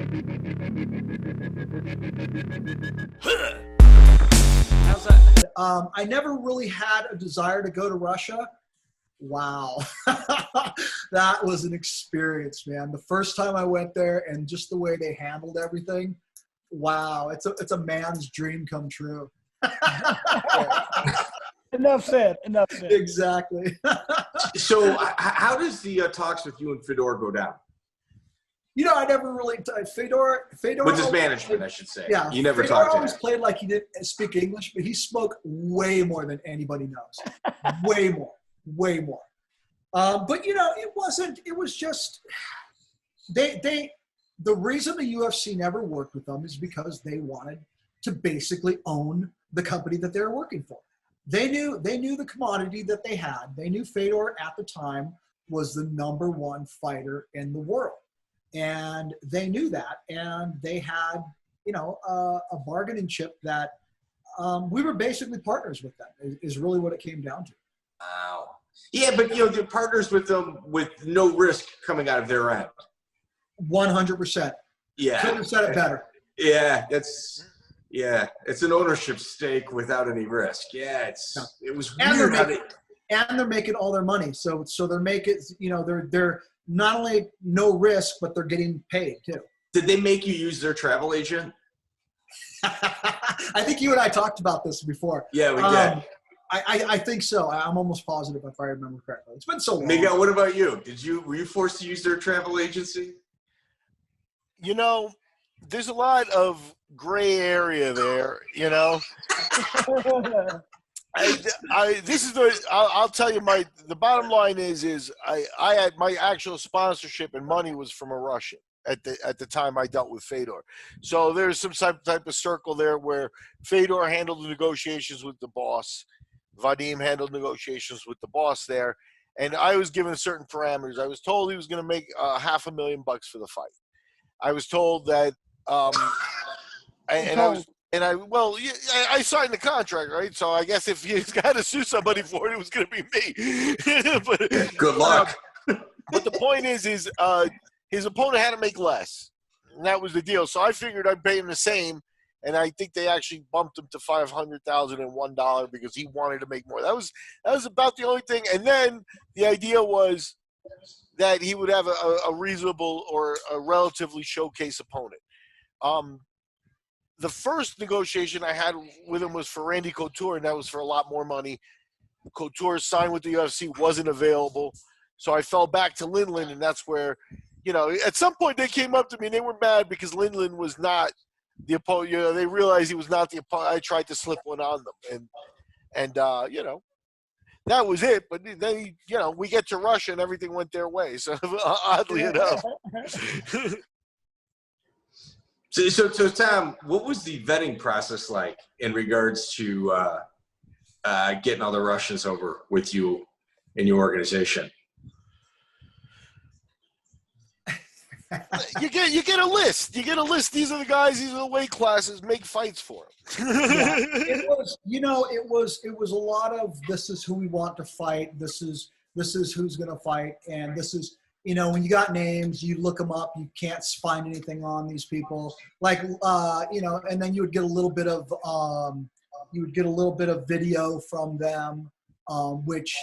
How's that? I never really had a desire to go to Russia. Wow. That was an experience, man. The first time I went there and just the way they handled everything. Wow. It's a man's dream come true. Enough said. Enough said. Exactly. So how does the talks with you and Fedor go down? You know, I never really Fedor With his management, I should say. Yeah, You never Fedor talked to always him. played like he didn't speak English, but he spoke way more than anybody knows. Way more. But you know, it was just the reason the UFC never worked with them is because they wanted to basically own the company that they were working for. They knew the commodity that they had. They knew Fedor at the time was the #1 fighter in the world. And they knew that, and they had, you know, a bargaining chip that we were basically partners with them, is really what it came down to. Wow. Yeah, but, you know, they're partners with them with no risk coming out of their end. 100%. Yeah. Couldn't have said it better. Yeah, it's an ownership stake without any risk. Yeah, it was weird how they. And they're making all their money, so they're making, you know, they're not only no risk, but they're getting paid too. Did they make you use their travel agent? I think you and I talked about this before. Yeah, we did. I think so. I'm almost positive if I remember correctly. It's been so long. Miguel, what about you? Were you forced to use their travel agency? You know, there's a lot of gray area there, you know. I'll tell you the bottom line is I had my actual sponsorship and money was from a Russian at the time I dealt with Fedor. So there's some type of circle there where Fedor handled the negotiations with the boss. Vadim handled negotiations with the boss there. And I was given certain parameters. I was told he was going to make $500,000 for the fight. I was told that I signed the contract, right? So I guess if he's got to sue somebody for it, it was going to be me. But, good luck. But the point is his opponent had to make less, and that was the deal. So I figured I'd pay him the same, and I think they actually bumped him to $500,001 because he wanted to make more. That was about the only thing. And then the idea was that he would have a reasonable or a relatively showcase opponent. The first negotiation I had with him was for Randy Couture, and that was for a lot more money. Couture signed with the UFC, wasn't available. So I fell back to Lindland, and that's where, you know, at some point they came up to me and they were mad because Lindland was not the opponent. You know, they realized he was not the opponent. I tried to slip one on them. And you know, that was it. But then, you know, we get to Russia and everything went their way. So oddly enough. So Tom, what was the vetting process like in regards to getting all the Russians over with you in your organization? You get a list. You get a list. These are the guys. These are the weight classes. Make fights for them. Yeah, it was a lot of, this is who we want to fight. This is who's going to fight. And this is, you know, when you got names, you look them up, you can't find anything on these people. Like, you know, and then you would get a little bit of video from them, which